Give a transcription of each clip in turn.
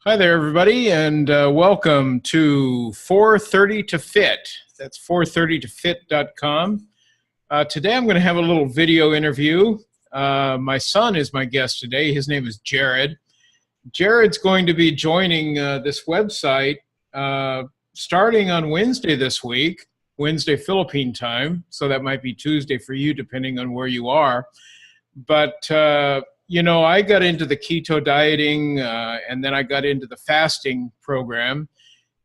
Hi there, everybody, and welcome to 430ToFit. That's 430tofit.com. Today I'm going to have a little video interview. My son is my guest today. His name is Jared. Jared's going to be joining this website starting on Wednesday this week, Wednesday Philippine time. So that might be Tuesday for you, depending on where you are. But I got into the keto dieting, and then I got into the fasting program.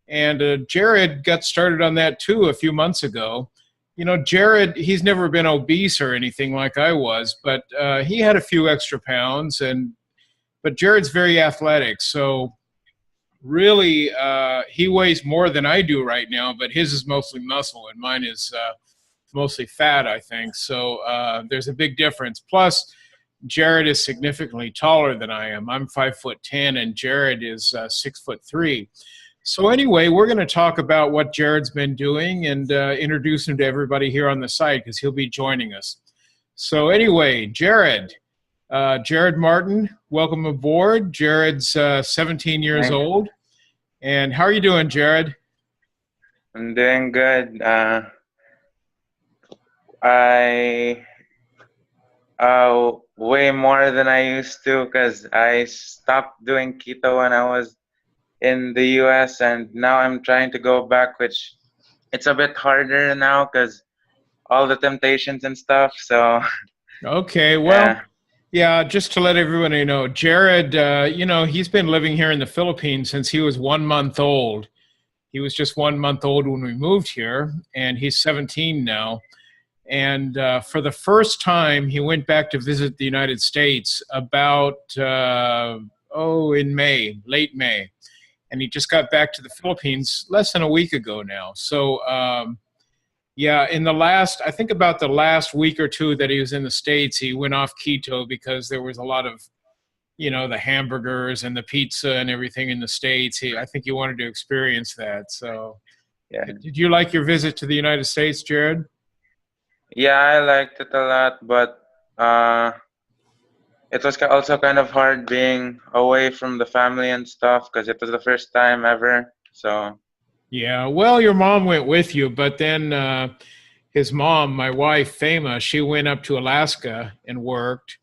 And Jared got started on that too a few months ago. Jared, he's never been obese or anything like I was, but he had a few extra pounds. But Jared's very athletic, so really he weighs more than I do right now. But his is mostly muscle, and mine is mostly fat, I think. So there's a big difference. Plus, Jared is significantly taller than I am. I'm 5'10", and Jared is 6'3". So anyway, we're going to talk about what Jared's been doing and introduce him to everybody here on the site because he'll be joining us. So anyway, Jared Martin, welcome aboard. Jared's 17 years Thanks. old. And how are you doing, Jared? I'm doing good. I way more than I used to because I stopped doing keto when I was in the US, and now I'm trying to go back, which it's a bit harder now because all the temptations and stuff. So Okay, well, yeah, yeah, just to let everybody know, Jared, he's been living here in the Philippines since he was 1 month old. He was just 1 month old when we moved here, and he's 17 now. And for the first time, he went back to visit the United States about, in May, late May. And he just got back to the Philippines less than a week ago now. So, I think about the last week or two that he was in the States, he went off keto because there was a lot of, the hamburgers and the pizza and everything in the States. I think he wanted to experience that. So, yeah, did you like your visit to the United States, Jared? yeah. I liked it a lot, but uh, it was also kind of hard being away from the family and stuff because it was the first time ever. So Yeah, well, your mom went with you, but then his mom, my wife, Fama, she went up to Alaska and worked,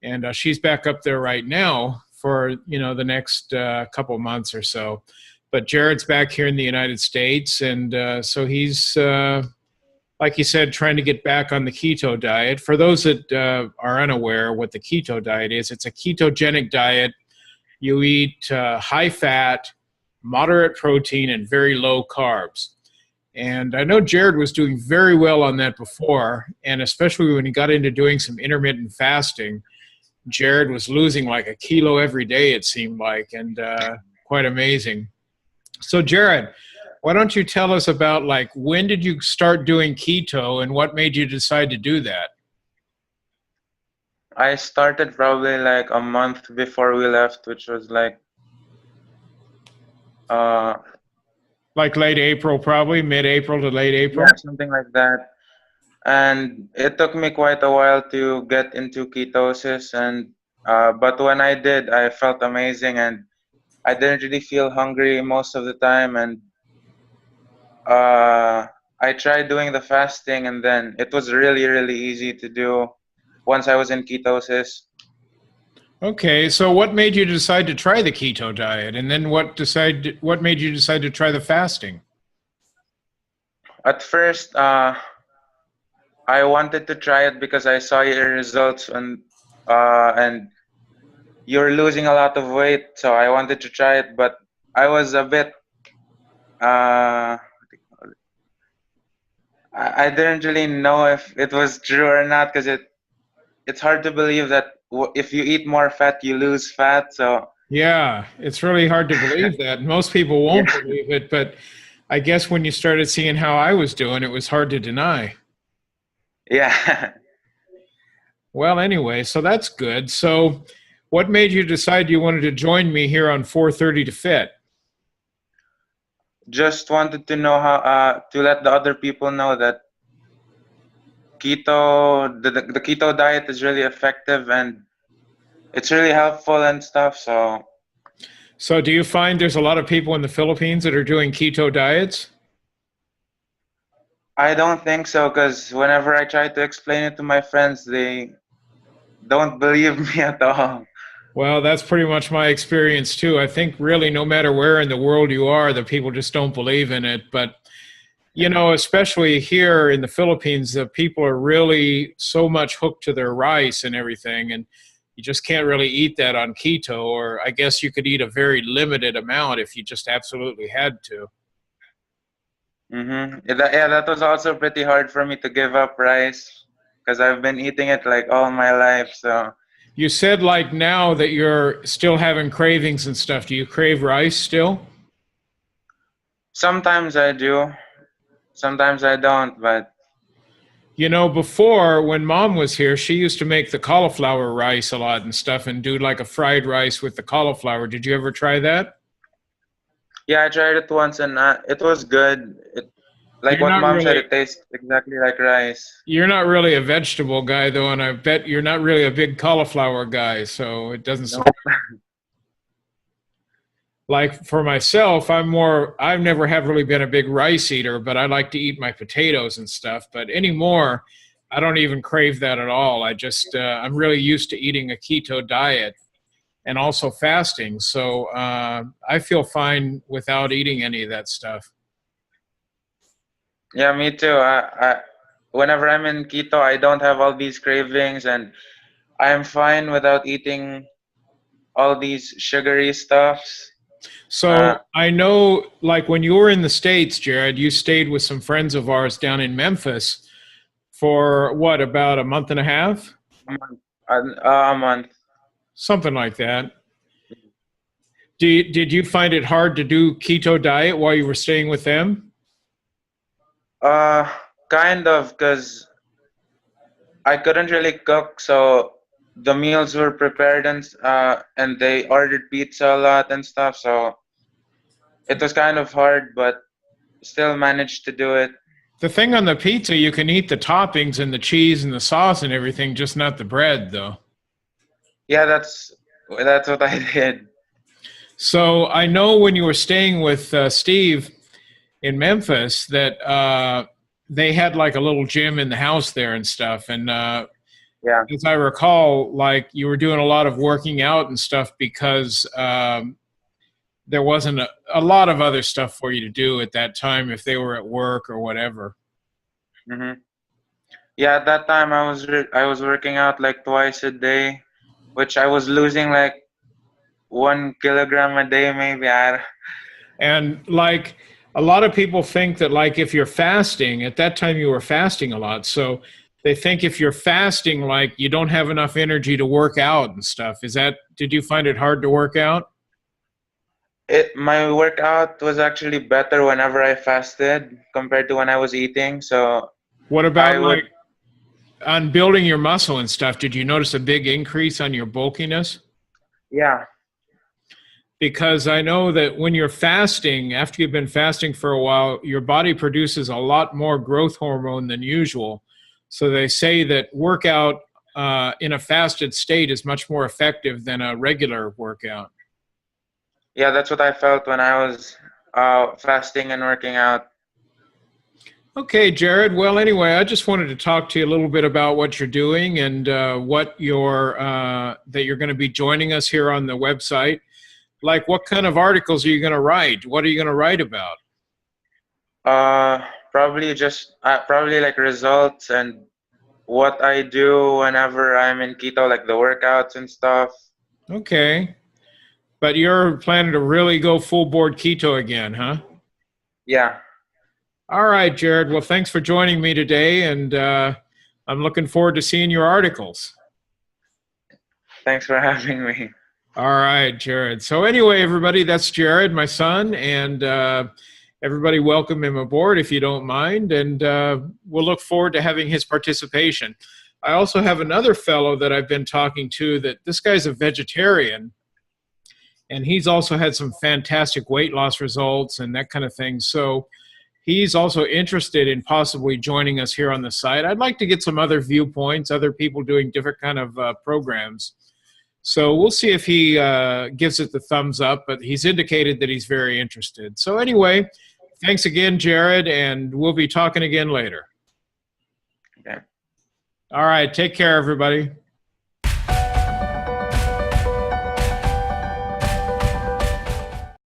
and she's back up there right now for the next couple months or so. But Jared's back here in the United States, and so he's like you said, trying to get back on the keto diet. For those that are unaware what the keto diet is, it's a ketogenic diet. You eat high fat, moderate protein, and very low carbs. And I know Jared was doing very well on that before, and especially when he got into doing some intermittent fasting, Jared was losing like a kilo every day, it seemed like, and quite amazing. So, Jared, why don't you tell us about like when did you start doing keto and what made you decide to do that? I started probably like a month before we left, which was like uh Like late April, probably mid-April to late yeah, April. something like that. And it took me quite a while to get into ketosis, and but when I did, I felt amazing, and I didn't really feel hungry most of the time. And uh I tried doing the fasting, and then it was really, really easy to do once I was in ketosis. Okay, so what made you decide to try the keto diet, and then what made you decide to try the fasting? At first, I wanted to try it because I saw your results, and you're losing a lot of weight, so I wanted to try it, but I was a bit what do you call it? I didn't really know if it was true or not because it's hard to believe that if you eat more fat, you lose fat. So Yeah, it's really hard to believe that. Most people yeah, won't believe it, but I guess when you started seeing how I was doing, it was hard to deny. yeah. Well, anyway, so that's good. So, what made you decide you wanted to join me here on 430 to Fit? Just wanted to know how to let the other people know that the keto diet is really effective and it's really helpful and stuff. So So do you find there's a lot of people in the Philippines that are doing keto diets? I don't think so, because whenever I try to explain it to my friends, they don't believe me at all. Well, that's pretty much my experience too. I think really no matter where in the world you are, the people just don't believe in it. But, you know, especially here in the Philippines, the people are really so much hooked to their rice and everything. And you just can't really eat that on keto, or I guess you could eat a very limited amount if you just absolutely had to. Yeah, that was also pretty hard for me to give up rice because I've been eating it like all my life. So You said like now that you're still having cravings and stuff. Do you crave rice still? sometimes I do, sometimes I don't. But You know, before when mom was here, she used to make the cauliflower rice a lot and stuff and do like a fried rice with the cauliflower. Did you ever try that? yeah, I tried it once and it was good. Like You're what not mom said, really it tastes exactly like rice. you're not really a vegetable guy though, and I bet you're not really a big cauliflower guy, so it doesn't No. like for myself, I've never have really been a big rice eater, but I like to eat my potatoes and stuff. But anymore, I don't even crave that at all. I'm really used to eating a keto diet and also fasting. So I feel fine without eating any of that stuff. Yeah, me too. Whenever I'm in keto, I don't have all these cravings, and I'm fine without eating all these sugary stuffs. So Uh, I know, like when you were in the States, Jared, you stayed with some friends of ours down in Memphis for what, about a month and a half? a month. A month. Something like that. Did you find it hard to do keto diet while you were staying with them? Uh, kind of, because I couldn't really cook, so the meals were prepared and they ordered pizza a lot and stuff. So it was kind of hard, but still managed to do it. The thing on the pizza, you can eat the toppings and the cheese and the sauce and everything, just not the bread, though. Yeah, that's what I did. So I know when you were staying with Steve in Memphis that they had like a little gym in the house there and stuff. And Yeah. as I recall, like you were doing a lot of working out and stuff because there wasn't a lot of other stuff for you to do at that time if they were at work or whatever. hmm Yeah, at that time I was working out like twice a day, which I was losing like 1 kilogram a day, maybe. And like a lot of people think that like if you're fasting, at that time you were fasting a lot. So they think if you're fasting, like you don't have enough energy to work out and stuff. Did you find it hard to work out? My workout was actually better whenever I fasted compared to when I was eating. So What I about would, like on building your muscle and stuff? Did you notice a big increase on your bulkiness? yeah. Because I know that when you're fasting, after you've been fasting for a while, your body produces a lot more growth hormone than usual. So they say that workout in a fasted state is much more effective than a regular workout. Yeah, that's what I felt when I was fasting and working out. Okay, Jared. Well, anyway, I just wanted to talk to you a little bit about what you're doing and that you're going to be joining us here on the website. Like, what kind of articles are you going to write? What are you going to write about? Uh, probably like results and what I do whenever I'm in keto, like the workouts and stuff. Okay. But you're planning to really go full board keto again, huh? Yeah. All right, Jared. Well, thanks for joining me today, and I'm looking forward to seeing your articles. Thanks for having me. All right, Jared. So anyway, everybody, that's Jared, my son, and everybody welcome him aboard if you don't mind, and we'll look forward to having his participation. I also have another fellow that I've been talking to that this guy's a vegetarian, and he's also had some fantastic weight loss results and that kind of thing. So he's also interested in possibly joining us here on the site. I'd like to get some other viewpoints, other people doing different kind of programs. So we'll see if he gives it the thumbs up, but he's indicated that he's very interested. So anyway, thanks again, Jared, and we'll be talking again later. Okay. All right, take care, everybody.